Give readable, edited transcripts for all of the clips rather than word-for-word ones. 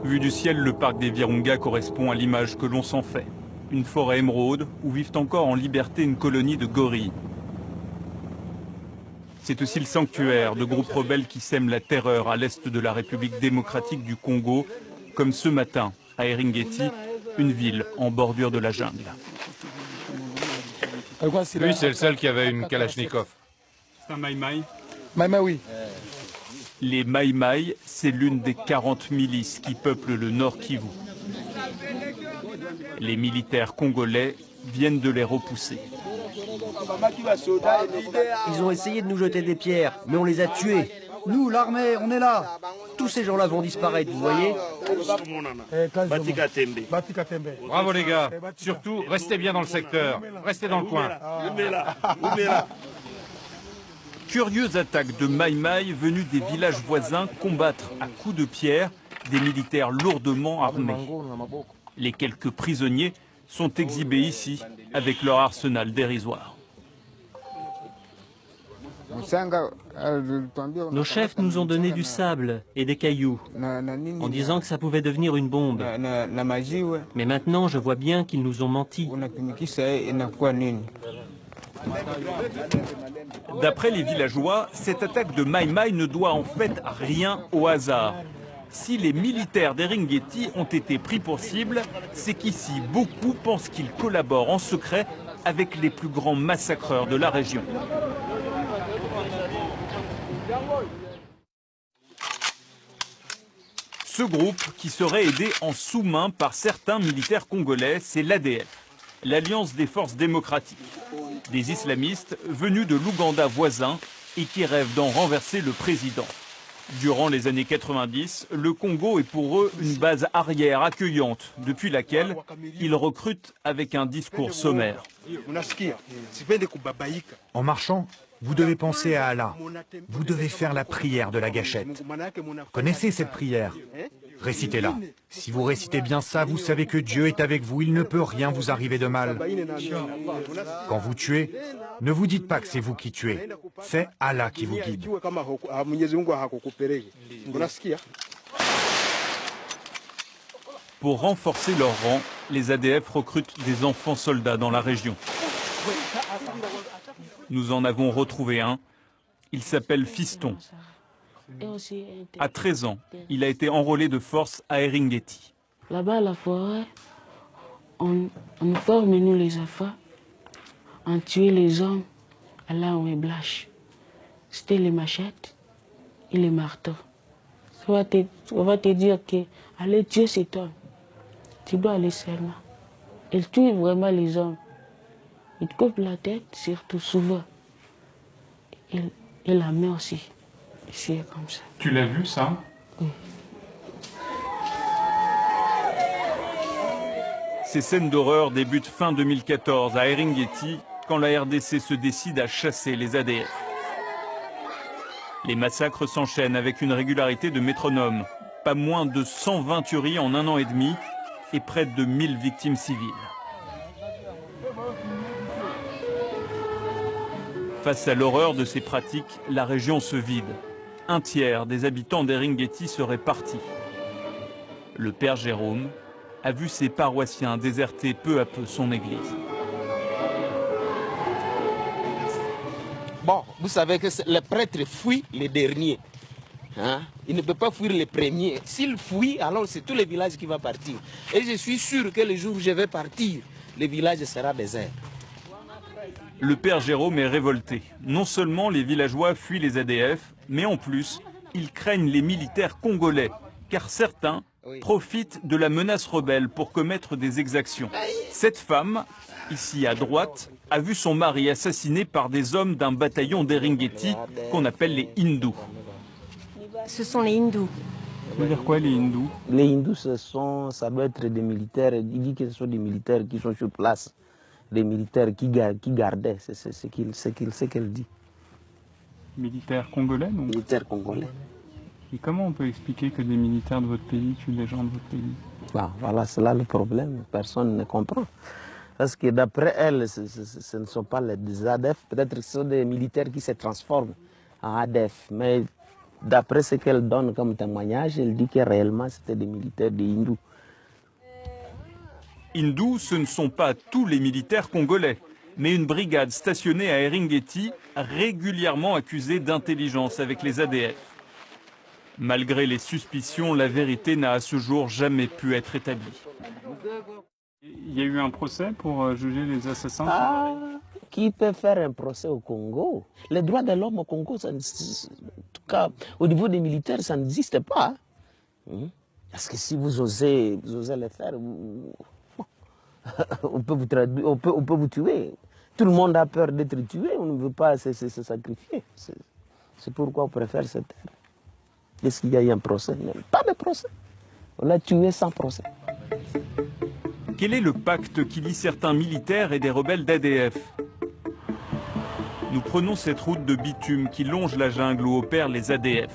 Vu du ciel, le parc des Virunga correspond à l'image que l'on s'en fait. Une forêt émeraude où vivent encore en liberté une colonie de gorilles. C'est aussi le sanctuaire de groupes rebelles qui sèment la terreur à l'est de la République démocratique du Congo, comme ce matin à Eringeti, une ville en bordure de la jungle. Lui, c'est le seul qui avait une Kalachnikov. C'est un Maï-Maï? Maï-Maï, oui. Les Maï-Maï, c'est l'une des 40 milices qui peuplent le Nord Kivu. Les militaires congolais viennent de les repousser. Ils ont essayé de nous jeter des pierres, mais on les a tués. Nous, l'armée, on est là. Tous ces gens-là vont disparaître, vous voyez. Bravo les gars. Surtout, restez bien dans le secteur. Restez dans le coin. Curieuse attaque de Maï-Maï venus des villages voisins combattre à coups de pierre des militaires lourdement armés. Les quelques prisonniers sont exhibés ici avec leur arsenal dérisoire. Nos chefs nous ont donné du sable et des cailloux, en disant que ça pouvait devenir une bombe. Mais maintenant, je vois bien qu'ils nous ont menti. D'après les villageois, cette attaque de Maï-Maï ne doit en fait rien au hasard. Si les militaires d'Eringeti ont été pris pour cible, c'est qu'ici, beaucoup pensent qu'ils collaborent en secret avec les plus grands massacreurs de la région. Ce groupe, qui serait aidé en sous-main par certains militaires congolais, c'est l'ADF, l'Alliance des forces démocratiques. Des islamistes venus de l'Ouganda voisin et qui rêvent d'en renverser le président. Durant les années 90, le Congo est pour eux une base arrière accueillante, depuis laquelle ils recrutent avec un discours sommaire. En marchant, vous devez penser à Allah. Vous devez faire la prière de la gâchette. Connaissez cette prière? Récitez-la. Si vous récitez bien ça, vous savez que Dieu est avec vous, il ne peut rien vous arriver de mal. Quand vous tuez, ne vous dites pas que c'est vous qui tuez. C'est Allah qui vous guide. Pour renforcer leur rang, les ADF recrutent des enfants soldats dans la région. Nous en avons retrouvé un. Il s'appelle Fiston. À 13 ans, il a été enrôlé de force à Eringeti. Là-bas, à la forêt, on forme, nous les enfants, on tue les hommes, là on est blanche. C'était les machettes et les marteaux. On va te dire que aller tuer cet homme, tu dois aller seulement. Il tue vraiment les hommes. Il te coupe la tête, surtout souvent. Et la main aussi. C'est comme ça. Tu l'as vu, ça? Oui. Ces scènes d'horreur débutent fin 2014 à Eringeti, quand la RDC se décide à chasser les ADF. Les massacres s'enchaînent avec une régularité de métronome. Pas moins de 120 tueries en 1 an et demi et près de 1000 victimes civiles. Face à l'horreur de ces pratiques, la région se vide. Un tiers des habitants d'Eringeti seraient partis. Le père Jérôme a vu ses paroissiens déserter peu à peu son église. Bon, vous savez que les prêtres fuient les derniers. Hein? Ils ne peuvent pas fuir les premiers. S'ils fuient, alors c'est tout le village qui va partir. Et je suis sûr que le jour où je vais partir, le village sera désert. Le père Jérôme est révolté. Non seulement les villageois fuient les ADF, mais en plus, ils craignent les militaires congolais, car certains profitent de la menace rebelle pour commettre des exactions. Cette femme, ici à droite, a vu son mari assassiné par des hommes d'un bataillon d'Eringeti qu'on appelle les hindous. Ce sont les hindous. Ça veut dire quoi, les hindous? Les hindous, ça doit être des militaires. Il dit que ce sont des militaires qui sont sur place. Des militaires qui gardaient, c'est ce qu'elle dit. Militaires congolais, non? Militaires congolais. Et comment on peut expliquer que des militaires de votre pays tuent des gens de votre pays? Bah, voilà, c'est là le problème. Personne ne comprend. Parce que d'après elle, ce ne sont pas des ADF. Peut-être que ce sont des militaires qui se transforment en ADF. Mais d'après ce qu'elle donne comme témoignage, elle dit que réellement c'était des militaires des hindous. Hindous, ce ne sont pas tous les militaires congolais, mais une brigade stationnée à Eringeti, régulièrement accusée d'intelligence avec les ADF. Malgré les suspicions, la vérité n'a à ce jour jamais pu être établie. Il y a eu un procès pour juger les assassins? Qui peut faire un procès au Congo? Les droits de l'homme au Congo, ça, en tout cas au niveau des militaires, ça n'existe pas. Parce que si vous osez le faire, on peut vous tuer. Tout le monde a peur d'être tué, on ne veut pas se sacrifier. C'est pourquoi on préfère se taire. Est-ce qu'il y a eu un procès? Pas de procès. On l'a tué sans procès. Quel est le pacte qui lie certains militaires et des rebelles d'ADF? Nous prenons cette route de bitume qui longe la jungle où opèrent les ADF.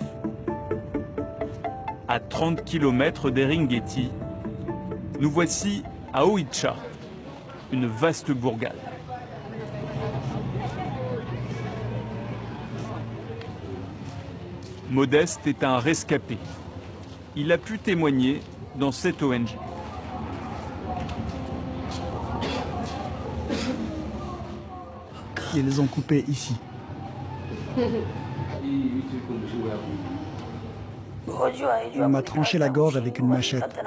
À 30 km d'Eringeti, nous voici à Oicha, une vaste bourgade. Modeste est un rescapé. Il a pu témoigner dans cette ONG. Ils les ont coupés ici. On m'a tranché la gorge avec une machette.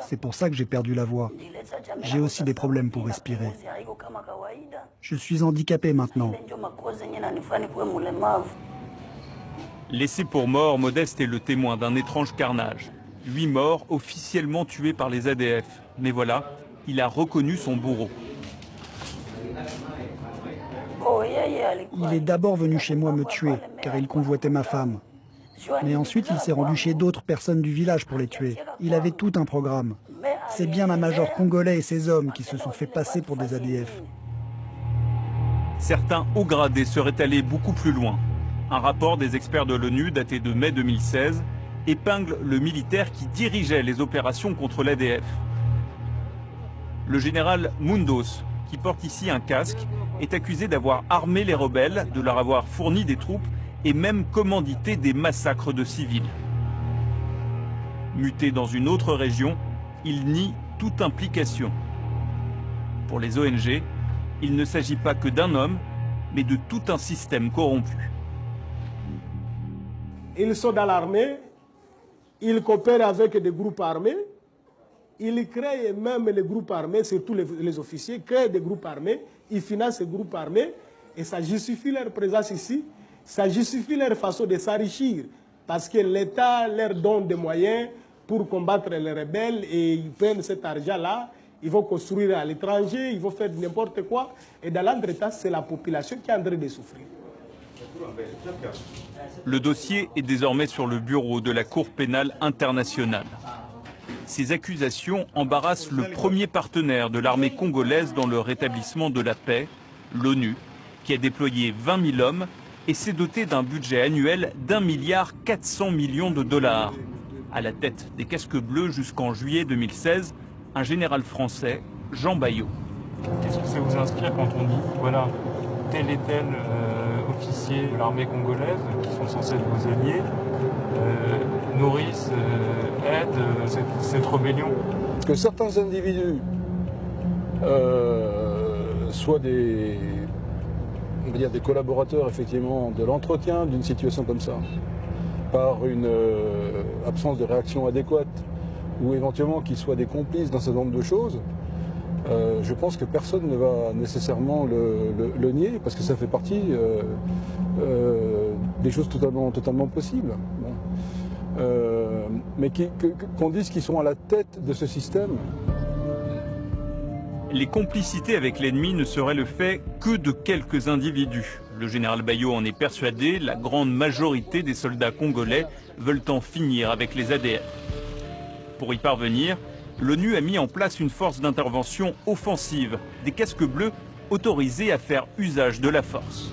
C'est pour ça que j'ai perdu la voix. J'ai aussi des problèmes pour respirer. Je suis handicapé maintenant. Laissé pour mort, Modeste est le témoin d'un étrange carnage. 8 morts officiellement tués par les ADF. Mais voilà, il a reconnu son bourreau. Il est d'abord venu chez moi me tuer, car il convoitait ma femme. Mais ensuite, il s'est rendu chez d'autres personnes du village pour les tuer. Il avait tout un programme. C'est bien un major congolais et ses hommes qui se sont fait passer pour des ADF. Certains hauts gradés seraient allés beaucoup plus loin. Un rapport des experts de l'ONU daté de mai 2016 épingle le militaire qui dirigeait les opérations contre l'ADF. Le général Mundos, qui porte ici un casque, est accusé d'avoir armé les rebelles, de leur avoir fourni des troupes et même commandité des massacres de civils. Muté dans une autre région, il nie toute implication. Pour les ONG, il ne s'agit pas que d'un homme, mais de tout un système corrompu. Ils sont dans l'armée, ils coopèrent avec des groupes armés, ils créent même les groupes armés, surtout les officiers, créent des groupes armés, ils financent ces groupes armés et ça justifie leur présence ici, ça justifie leur façon de s'enrichir parce que l'État leur donne des moyens pour combattre les rebelles et ils prennent cet argent-là, ils vont construire à l'étranger, ils vont faire n'importe quoi et dans l'entretemps, c'est la population qui est en train de souffrir. Le dossier est désormais sur le bureau de la Cour pénale internationale. Ces accusations embarrassent le premier partenaire de l'armée congolaise dans le rétablissement de la paix, l'ONU, qui a déployé 20 000 hommes et s'est doté d'un budget annuel d'1,4 milliard de dollars. À la tête des casques bleus jusqu'en juillet 2016, un général français, Jean Bayot. Qu'est-ce que ça vous inspire quand on dit, voilà, tel et tel officiers de l'armée congolaise, qui sont censés être vos alliés, nourrissent, aident cette rébellion? Que certains individus soient des collaborateurs effectivement de l'entretien d'une situation comme ça, par une absence de réaction adéquate, ou éventuellement qu'ils soient des complices dans ce nombre de choses, je pense que personne ne va nécessairement le nier, parce que ça fait partie des choses totalement possibles. Bon. Mais qu'on dise qu'ils sont à la tête de ce système. Les complicités avec l'ennemi ne seraient le fait que de quelques individus. Le général Bayot en est persuadé, la grande majorité des soldats congolais veulent en finir avec les ADF. Pour y parvenir, l'ONU a mis en place une force d'intervention offensive, des casques bleus autorisés à faire usage de la force.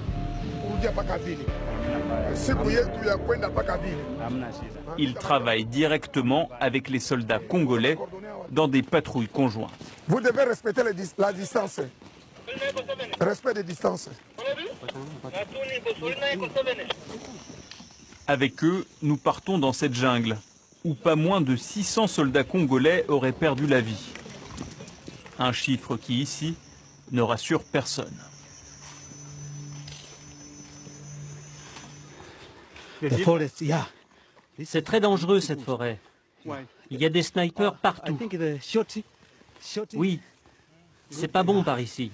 Ils travaillent directement avec les soldats congolais dans des patrouilles conjointes. Vous devez respecter la distance. Respect des distances. Avec eux, nous partons dans cette jungle, où pas moins de 600 soldats congolais auraient perdu la vie. Un chiffre qui, ici, ne rassure personne. C'est très dangereux, cette forêt. Il y a des snipers partout. Oui, c'est pas bon par ici.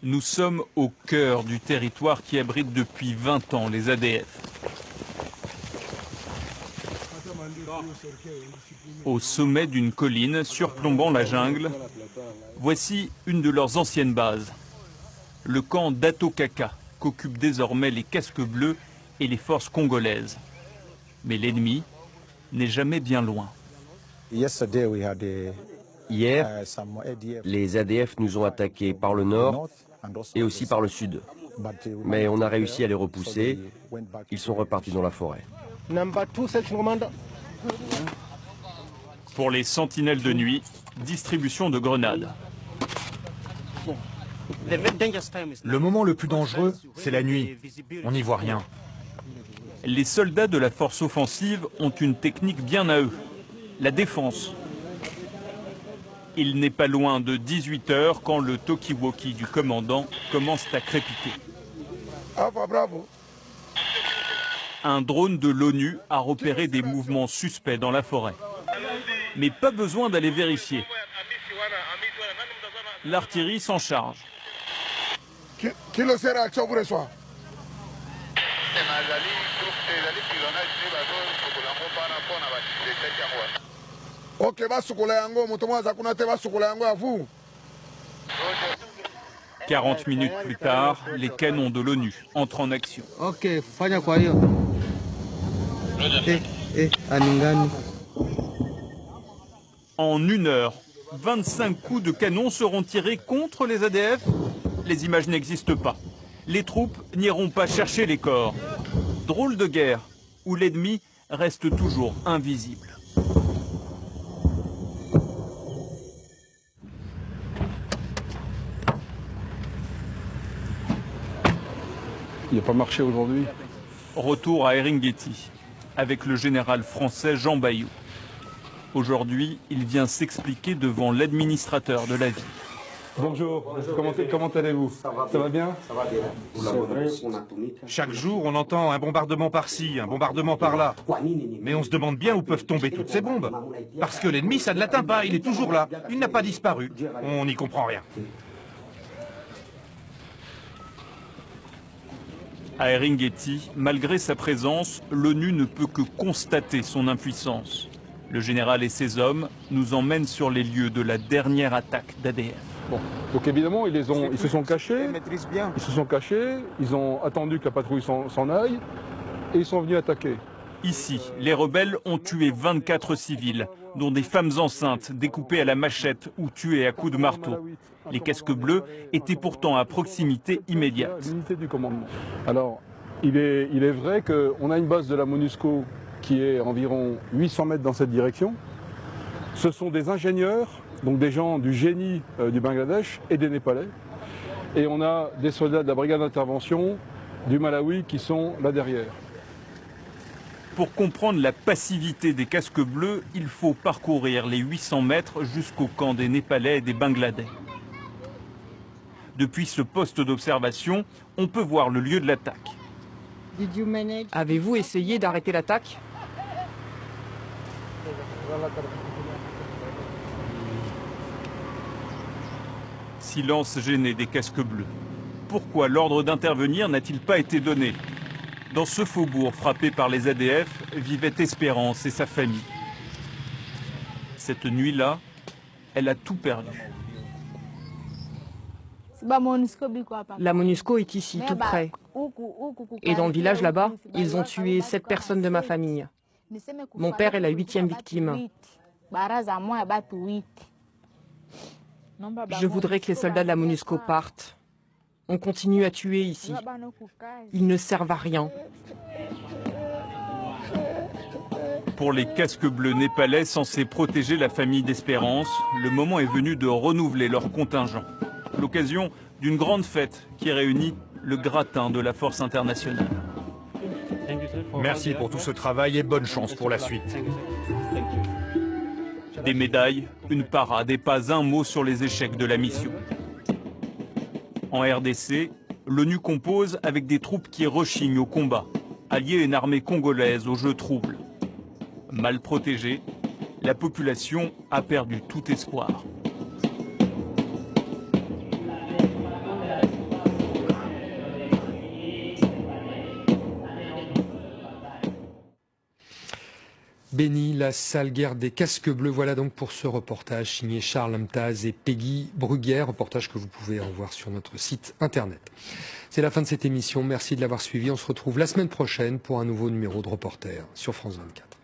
Nous sommes au cœur du territoire qui abrite depuis 20 ans les ADF. Au sommet d'une colline surplombant la jungle, voici une de leurs anciennes bases. Le camp d'Atokaka, qu'occupent désormais les casques bleus et les forces congolaises. Mais l'ennemi n'est jamais bien loin. Hier, les ADF nous ont attaqués par le nord et aussi par le sud. Mais on a réussi à les repousser. Ils sont repartis dans la forêt. Pour les sentinelles de nuit, distribution de grenades. Le moment le plus dangereux, c'est la nuit. On n'y voit rien. Les soldats de la force offensive ont une technique bien à eux, la défense. Il n'est pas loin de 18 h quand le talkie-walkie du commandant commence à crépiter. Un drone de l'ONU a repéré des mouvements suspects dans la forêt. Mais pas besoin d'aller vérifier. L'artillerie s'en charge. Ok, basukola yango, moto mwaza kuna te basukola yango à vous. 40 minutes plus tard, les canons de l'ONU entrent en action. Ok, fanya kwa hiyo. Aningani. En 1 heure, 25 coups de canon seront tirés contre les ADF. Les images n'existent pas. Les troupes n'iront pas chercher les corps. Drôle de guerre où l'ennemi reste toujours invisible. Il n'a pas marché aujourd'hui. Retour à Eringeti, avec le général français Jean Bayou. Aujourd'hui, il vient s'expliquer devant l'administrateur de la ville. Bonjour, comment allez-vous? Ça va bien? Chaque jour, on entend un bombardement par-ci, un bombardement par-là. Mais on se demande bien où peuvent tomber toutes ces bombes. Parce que l'ennemi, ça ne l'atteint pas, il est toujours là. Il n'a pas disparu. On n'y comprend rien. À Eringeti, malgré sa présence, l'ONU ne peut que constater son impuissance. Le général et ses hommes nous emmènent sur les lieux de la dernière attaque d'ADF. Bon. Donc évidemment, ils se sont cachés, ils ont attendu que la patrouille s'en aille, et ils sont venus attaquer. Ici, les rebelles ont tué 24 civils, dont des femmes enceintes découpées à la machette ou tuées à coups de marteau. Les casques bleus étaient pourtant à proximité immédiate. L'unité du commandement. Alors, il est vrai qu'on a une base de la MONUSCO qui est environ 800 mètres dans cette direction. Ce sont des ingénieurs, donc des gens du génie du Bangladesh et des Népalais. Et on a des soldats de la brigade d'intervention du Malawi qui sont là derrière. Pour comprendre la passivité des casques bleus, il faut parcourir les 800 mètres jusqu'au camp des Népalais et des Bangladais. Depuis ce poste d'observation, on peut voir le lieu de l'attaque. Avez-vous essayé d'arrêter l'attaque? Silence gêné des casques bleus. Pourquoi l'ordre d'intervenir n'a-t-il pas été donné? Dans ce faubourg frappé par les ADF, vivait Espérance et sa famille. Cette nuit-là, elle a tout perdu. La MONUSCO est ici, tout près. Et dans le village là-bas, ils ont tué 7 personnes de ma famille. Mon père est la 8e victime. Je voudrais que les soldats de la MONUSCO partent. On continue à tuer ici. Ils ne servent à rien. Pour les casques bleus népalais censés protéger la famille d'Espérance, le moment est venu de renouveler leur contingent. L'occasion d'une grande fête qui réunit le gratin de la force internationale. Merci pour tout ce travail et bonne chance pour la suite. Des médailles, une parade et pas un mot sur les échecs de la mission. En RDC, l'ONU compose avec des troupes qui rechignent au combat, alliées à une armée congolaise aux jeux troubles. Mal protégée, la population a perdu tout espoir. Béni, la sale guerre des casques bleus. Voilà donc pour ce reportage signé Charles Amtaz et Peggy Bruguière, reportage que vous pouvez revoir sur notre site internet. C'est la fin de cette émission. Merci de l'avoir suivi. On se retrouve la semaine prochaine pour un nouveau numéro de Reporter sur France 24.